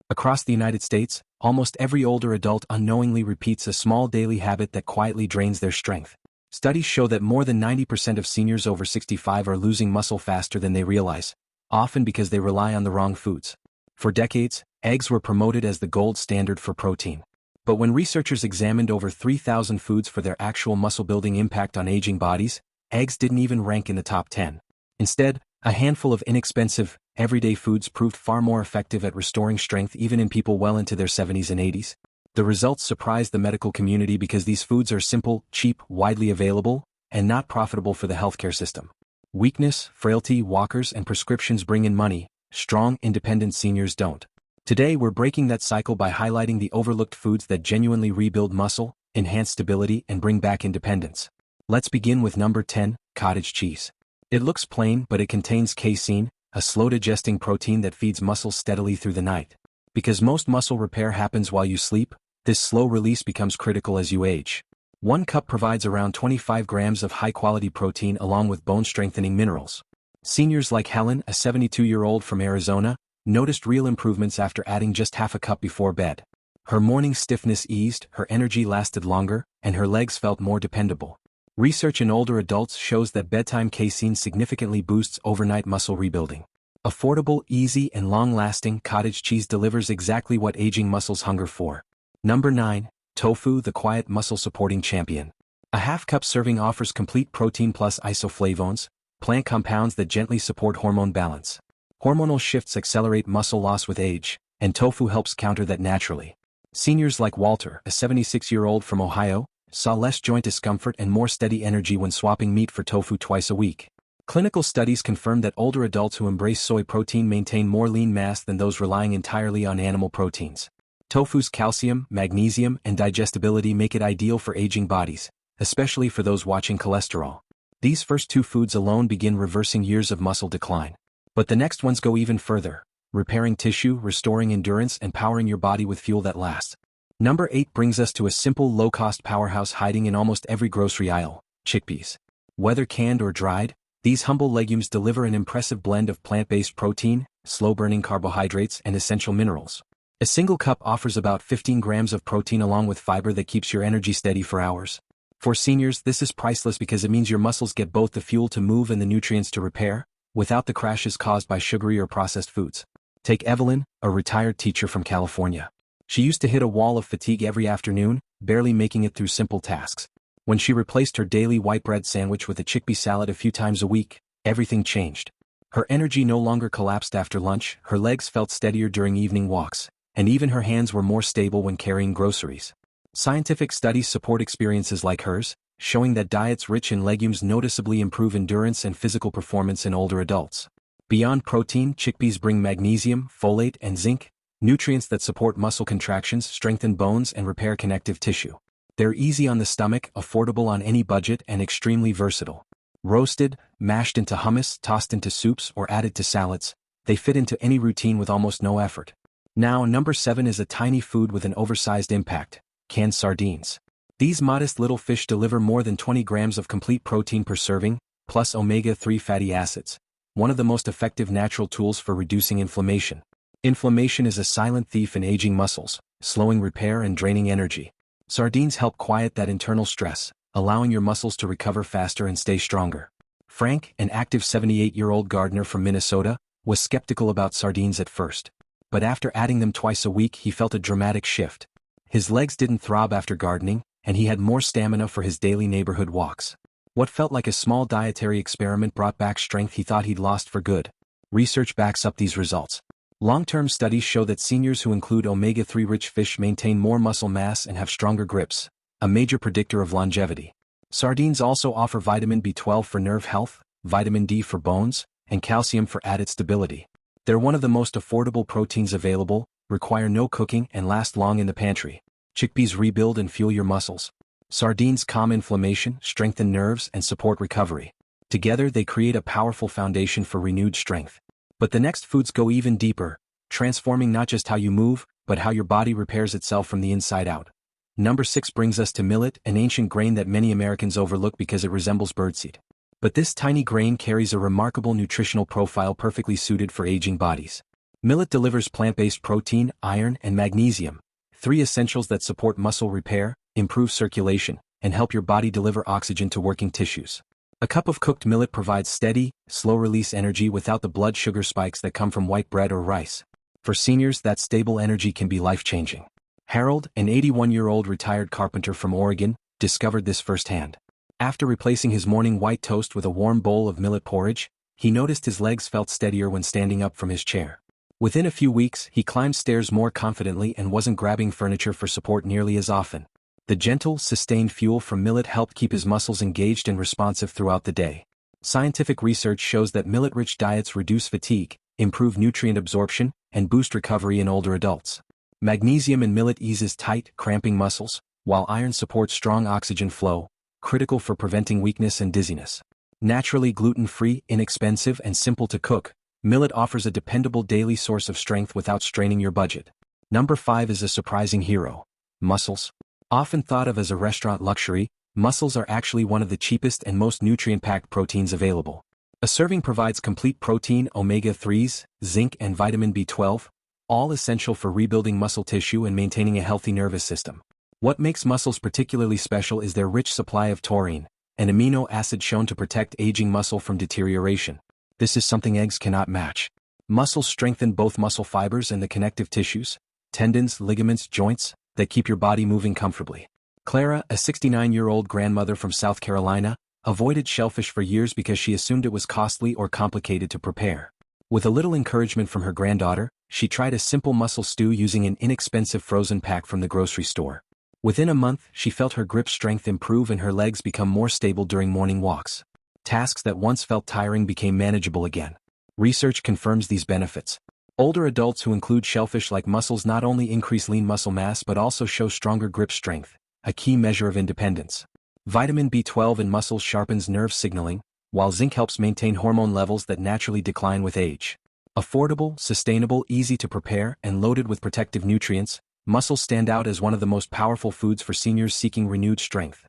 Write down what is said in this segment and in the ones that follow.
Across the United States, almost every older adult unknowingly repeats a small daily habit that quietly drains their strength. Studies show that more than 90% of seniors over 65 are losing muscle faster than they realize, often because they rely on the wrong foods. For decades, eggs were promoted as the gold standard for protein. But when researchers examined over 3,000 foods for their actual muscle-building impact on aging bodies, eggs didn't even rank in the top 10. Instead, a handful of inexpensive, everyday foods proved far more effective at restoring strength even in people well into their 70s and 80s. The results surprised the medical community because these foods are simple, cheap, widely available, and not profitable for the healthcare system. Weakness, frailty, walkers, and prescriptions bring in money. Strong, independent seniors don't. Today we're breaking that cycle by highlighting the overlooked foods that genuinely rebuild muscle, enhance stability, and bring back independence. Let's begin with number 10, cottage cheese. It looks plain, but it contains casein, a slow-digesting protein that feeds muscles steadily through the night. Because most muscle repair happens while you sleep, this slow release becomes critical as you age. 1 cup provides around 25 grams of high-quality protein along with bone-strengthening minerals. Seniors like Helen, a 72-year-old from Arizona, noticed real improvements after adding just half a cup before bed. Her morning stiffness eased, her energy lasted longer, and her legs felt more dependable. Research in older adults shows that bedtime casein significantly boosts overnight muscle rebuilding. Affordable, easy, and long-lasting, cottage cheese delivers exactly what aging muscles hunger for. Number 9, tofu, the quiet muscle-supporting champion. A half-cup serving offers complete protein plus isoflavones, plant compounds that gently support hormone balance. Hormonal shifts accelerate muscle loss with age, and tofu helps counter that naturally. Seniors like Walter, a 76-year-old from Ohio, saw less joint discomfort and more steady energy when swapping meat for tofu twice a week. Clinical studies confirm that older adults who embrace soy protein maintain more lean mass than those relying entirely on animal proteins. Tofu's calcium, magnesium, and digestibility make it ideal for aging bodies, especially for those watching cholesterol. These first 2 foods alone begin reversing years of muscle decline. But the next ones go even further, repairing tissue, restoring endurance, and powering your body with fuel that lasts. Number 8 brings us to a simple, low-cost powerhouse hiding in almost every grocery aisle: chickpeas. Whether canned or dried, these humble legumes deliver an impressive blend of plant-based protein, slow-burning carbohydrates, and essential minerals. A single cup offers about 15 grams of protein along with fiber that keeps your energy steady for hours. For seniors, this is priceless because it means your muscles get both the fuel to move and the nutrients to repair, without the crashes caused by sugary or processed foods. Take Evelyn, a retired teacher from California. She used to hit a wall of fatigue every afternoon, barely making it through simple tasks. When she replaced her daily white bread sandwich with a chickpea salad a few times a week, everything changed. Her energy no longer collapsed after lunch, her legs felt steadier during evening walks, and even her hands were more stable when carrying groceries. Scientific studies support experiences like hers, showing that diets rich in legumes noticeably improve endurance and physical performance in older adults. Beyond protein, chickpeas bring magnesium, folate, and zinc, nutrients that support muscle contractions, strengthen bones, and repair connective tissue. They're easy on the stomach, affordable on any budget, and extremely versatile. Roasted, mashed into hummus, tossed into soups, or added to salads, they fit into any routine with almost no effort. Now, number 7 is a tiny food with an oversized impact: canned sardines. These modest little fish deliver more than 20 grams of complete protein per serving, plus omega-3 fatty acids, one of the most effective natural tools for reducing inflammation. Inflammation is a silent thief in aging muscles, slowing repair and draining energy. Sardines help quiet that internal stress, allowing your muscles to recover faster and stay stronger. Frank, an active 78-year-old gardener from Minnesota, was skeptical about sardines at first. But after adding them twice a week, he felt a dramatic shift. His legs didn't throb after gardening, and he had more stamina for his daily neighborhood walks. What felt like a small dietary experiment brought back strength he thought he'd lost for good. Research backs up these results. Long-term studies show that seniors who include omega-3-rich fish maintain more muscle mass and have stronger grips, a major predictor of longevity. Sardines also offer vitamin B12 for nerve health, vitamin D for bones, and calcium for added stability. They're one of the most affordable proteins available, require no cooking, and last long in the pantry. Chickpeas rebuild and fuel your muscles. Sardines calm inflammation, strengthen nerves, and support recovery. Together they create a powerful foundation for renewed strength. But the next foods go even deeper, transforming not just how you move, but how your body repairs itself from the inside out. Number 6 brings us to millet, an ancient grain that many Americans overlook because it resembles birdseed. But this tiny grain carries a remarkable nutritional profile perfectly suited for aging bodies. Millet delivers plant-based protein, iron, and magnesium, three essentials that support muscle repair, improve circulation, and help your body deliver oxygen to working tissues. A cup of cooked millet provides steady, slow-release energy without the blood sugar spikes that come from white bread or rice. For seniors, that stable energy can be life-changing. Harold, an 81-year-old retired carpenter from Oregon, discovered this firsthand. After replacing his morning white toast with a warm bowl of millet porridge, he noticed his legs felt steadier when standing up from his chair. Within a few weeks, he climbed stairs more confidently and wasn't grabbing furniture for support nearly as often. The gentle, sustained fuel from millet helped keep his muscles engaged and responsive throughout the day. Scientific research shows that millet-rich diets reduce fatigue, improve nutrient absorption, and boost recovery in older adults. Magnesium in millet eases tight, cramping muscles, while iron supports strong oxygen flow, critical for preventing weakness and dizziness. Naturally gluten-free, inexpensive, and simple to cook, millet offers a dependable daily source of strength without straining your budget. Number 5 is a surprising hero. Mussels. Often thought of as a restaurant luxury, mussels are actually one of the cheapest and most nutrient-packed proteins available. A serving provides complete protein, omega-3s, zinc, and vitamin B12, all essential for rebuilding muscle tissue and maintaining a healthy nervous system. What makes mussels particularly special is their rich supply of taurine, an amino acid shown to protect aging muscle from deterioration. This is something eggs cannot match. Mussels strengthen both muscle fibers and the connective tissues, tendons, ligaments, joints, that keep your body moving comfortably. Clara, a 69-year-old grandmother from South Carolina, avoided shellfish for years because she assumed it was costly or complicated to prepare. With a little encouragement from her granddaughter, she tried a simple mussel stew using an inexpensive frozen pack from the grocery store. Within a month, she felt her grip strength improve and her legs become more stable during morning walks. Tasks that once felt tiring became manageable again. Research confirms these benefits. Older adults who include shellfish like mussels not only increase lean muscle mass but also show stronger grip strength, a key measure of independence. Vitamin B12 in mussels sharpens nerve signaling, while zinc helps maintain hormone levels that naturally decline with age. Affordable, sustainable, easy to prepare, and loaded with protective nutrients, mussels stand out as one of the most powerful foods for seniors seeking renewed strength.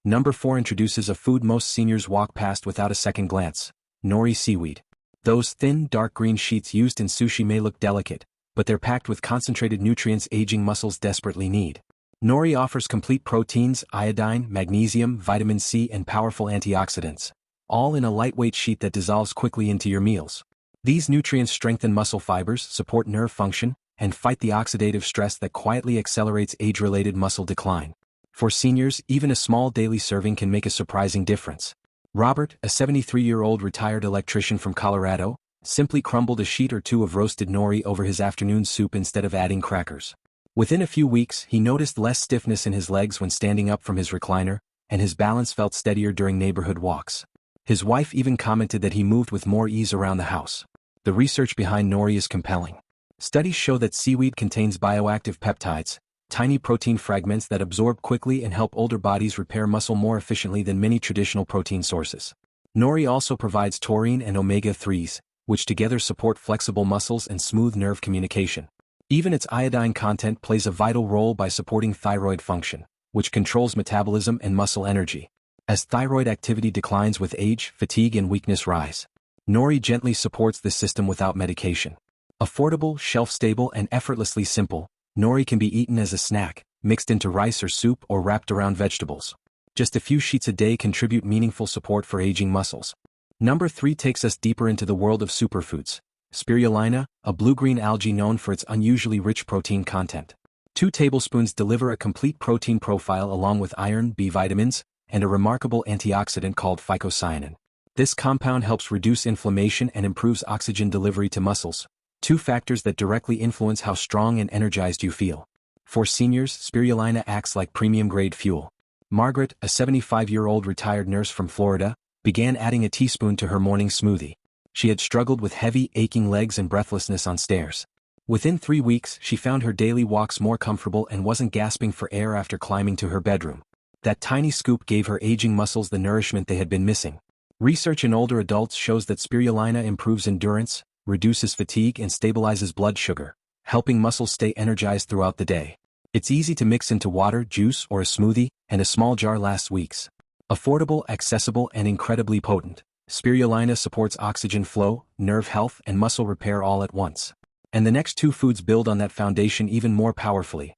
Number 4 introduces a food most seniors walk past without a second glance: nori seaweed. Those thin, dark green sheets used in sushi may look delicate, but they're packed with concentrated nutrients aging muscles desperately need. Nori offers complete proteins, iodine, magnesium, vitamin C, and powerful antioxidants, all in a lightweight sheet that dissolves quickly into your meals. These nutrients strengthen muscle fibers, support nerve function, and fight the oxidative stress that quietly accelerates age-related muscle decline. For seniors, even a small daily serving can make a surprising difference. Robert, a 73-year-old retired electrician from Colorado, simply crumbled a sheet or two of roasted nori over his afternoon soup instead of adding crackers. Within a few weeks, he noticed less stiffness in his legs when standing up from his recliner, and his balance felt steadier during neighborhood walks. His wife even commented that he moved with more ease around the house. The research behind nori is compelling. Studies show that seaweed contains bioactive peptides, tiny protein fragments that absorb quickly and help older bodies repair muscle more efficiently than many traditional protein sources. Nori also provides taurine and omega-3s, which together support flexible muscles and smooth nerve communication. Even its iodine content plays a vital role by supporting thyroid function, which controls metabolism and muscle energy. As thyroid activity declines with age, fatigue and weakness rise. Nori gently supports this system without medication. Affordable, shelf-stable, and effortlessly simple, nori can be eaten as a snack, mixed into rice or soup, or wrapped around vegetables. Just a few sheets a day contribute meaningful support for aging muscles. Number 3 takes us deeper into the world of superfoods. Spirulina, a blue-green algae known for its unusually rich protein content. 2 tablespoons deliver a complete protein profile along with iron, B vitamins, and a remarkable antioxidant called phycocyanin. This compound helps reduce inflammation and improves oxygen delivery to muscles, 2 factors that directly influence how strong and energized you feel. For seniors, spirulina acts like premium-grade fuel. Margaret, a 75-year-old retired nurse from Florida, began adding a teaspoon to her morning smoothie. She had struggled with heavy, aching legs and breathlessness on stairs. Within 3 weeks, she found her daily walks more comfortable and wasn't gasping for air after climbing to her bedroom. That tiny scoop gave her aging muscles the nourishment they had been missing. Research in older adults shows that spirulina improves endurance, reduces fatigue, and stabilizes blood sugar, helping muscles stay energized throughout the day. It's easy to mix into water, juice, or a smoothie, and a small jar lasts weeks. Affordable, accessible, and incredibly potent, spirulina supports oxygen flow, nerve health, and muscle repair all at once. And the next two foods build on that foundation even more powerfully.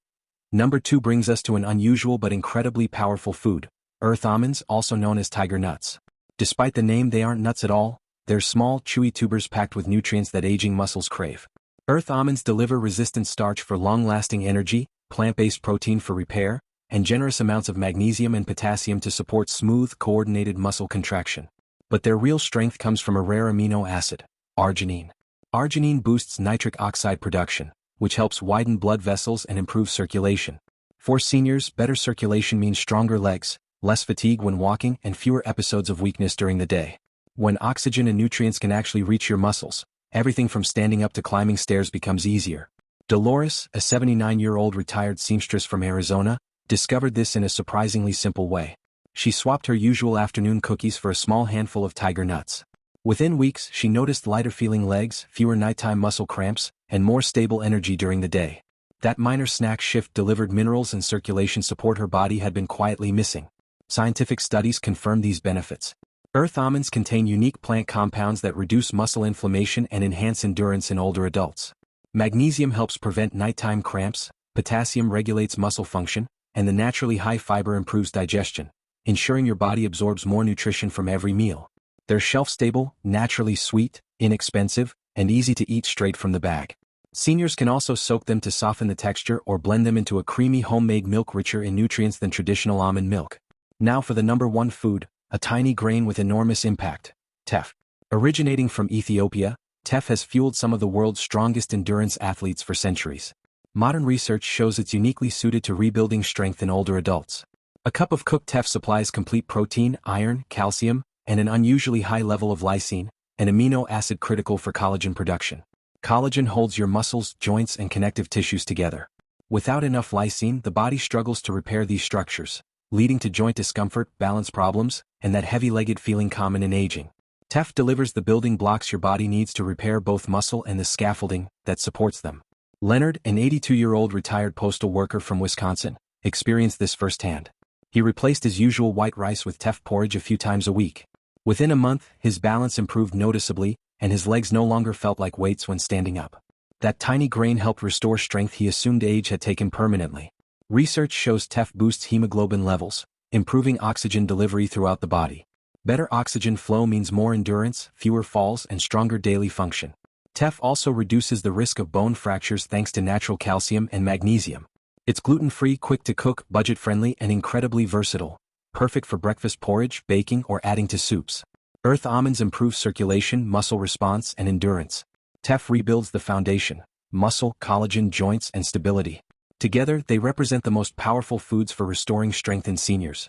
Number 2 brings us to an unusual but incredibly powerful food, earth almonds, also known as tiger nuts. Despite the name, they aren't nuts at all. They're small, chewy tubers packed with nutrients that aging muscles crave. Earth almonds deliver resistant starch for long-lasting energy, plant-based protein for repair, and generous amounts of magnesium and potassium to support smooth, coordinated muscle contraction. But their real strength comes from a rare amino acid, arginine. Arginine boosts nitric oxide production, which helps widen blood vessels and improve circulation. For seniors, better circulation means stronger legs, less fatigue when walking, and fewer episodes of weakness during the day. When oxygen and nutrients can actually reach your muscles, everything from standing up to climbing stairs becomes easier. Dolores, a 79-year-old retired seamstress from Arizona, discovered this in a surprisingly simple way. She swapped her usual afternoon cookies for a small handful of tiger nuts. Within weeks, she noticed lighter-feeling legs, fewer nighttime muscle cramps, and more stable energy during the day. That minor snack shift delivered minerals and circulation support her body had been quietly missing. Scientific studies confirm these benefits. Earth almonds contain unique plant compounds that reduce muscle inflammation and enhance endurance in older adults. Magnesium helps prevent nighttime cramps, potassium regulates muscle function, and the naturally high fiber improves digestion, ensuring your body absorbs more nutrition from every meal. They're shelf-stable, naturally sweet, inexpensive, and easy to eat straight from the bag. Seniors can also soak them to soften the texture or blend them into a creamy homemade milk richer in nutrients than traditional almond milk. Now for the number 1 food, a tiny grain with enormous impact, teff. Originating from Ethiopia, teff has fueled some of the world's strongest endurance athletes for centuries. Modern research shows it's uniquely suited to rebuilding strength in older adults. A cup of cooked teff supplies complete protein, iron, calcium, and an unusually high level of lysine, an amino acid critical for collagen production. Collagen holds your muscles, joints, and connective tissues together. Without enough lysine, the body struggles to repair these structures, leading to joint discomfort, balance problems, and that heavy-legged feeling common in aging. Teff delivers the building blocks your body needs to repair both muscle and the scaffolding that supports them. Leonard, an 82-year-old retired postal worker from Wisconsin, experienced this firsthand. He replaced his usual white rice with teff porridge a few times a week. Within a month, his balance improved noticeably, and his legs no longer felt like weights when standing up. That tiny grain helped restore strength he assumed age had taken permanently. Research shows teff boosts hemoglobin levels, improving oxygen delivery throughout the body. Better oxygen flow means more endurance, fewer falls, and stronger daily function. Teff also reduces the risk of bone fractures thanks to natural calcium and magnesium. It's gluten-free, quick to cook, budget-friendly, and incredibly versatile. Perfect for breakfast porridge, baking, or adding to soups. Earth almonds improve circulation, muscle response, and endurance. Teff rebuilds the foundation, muscle, collagen, joints, and stability. Together, they represent the most powerful foods for restoring strength in seniors.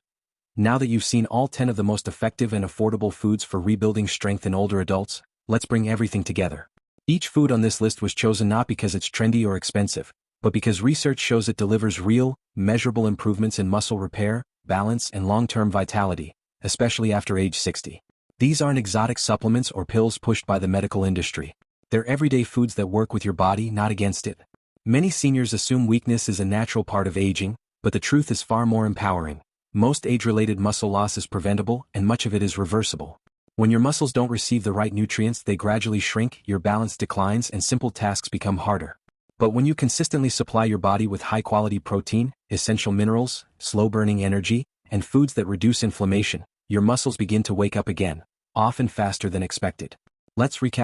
Now that you've seen all 10 of the most effective and affordable foods for rebuilding strength in older adults, let's bring everything together. Each food on this list was chosen not because it's trendy or expensive, but because research shows it delivers real, measurable improvements in muscle repair, balance, and long-term vitality, especially after age 60. These aren't exotic supplements or pills pushed by the medical industry. They're everyday foods that work with your body, not against it. Many seniors assume weakness is a natural part of aging, but the truth is far more empowering. Most age-related muscle loss is preventable, and much of it is reversible. When your muscles don't receive the right nutrients, they gradually shrink, your balance declines, and simple tasks become harder. But when you consistently supply your body with high-quality protein, essential minerals, slow-burning energy, and foods that reduce inflammation, your muscles begin to wake up again, often faster than expected. Let's recap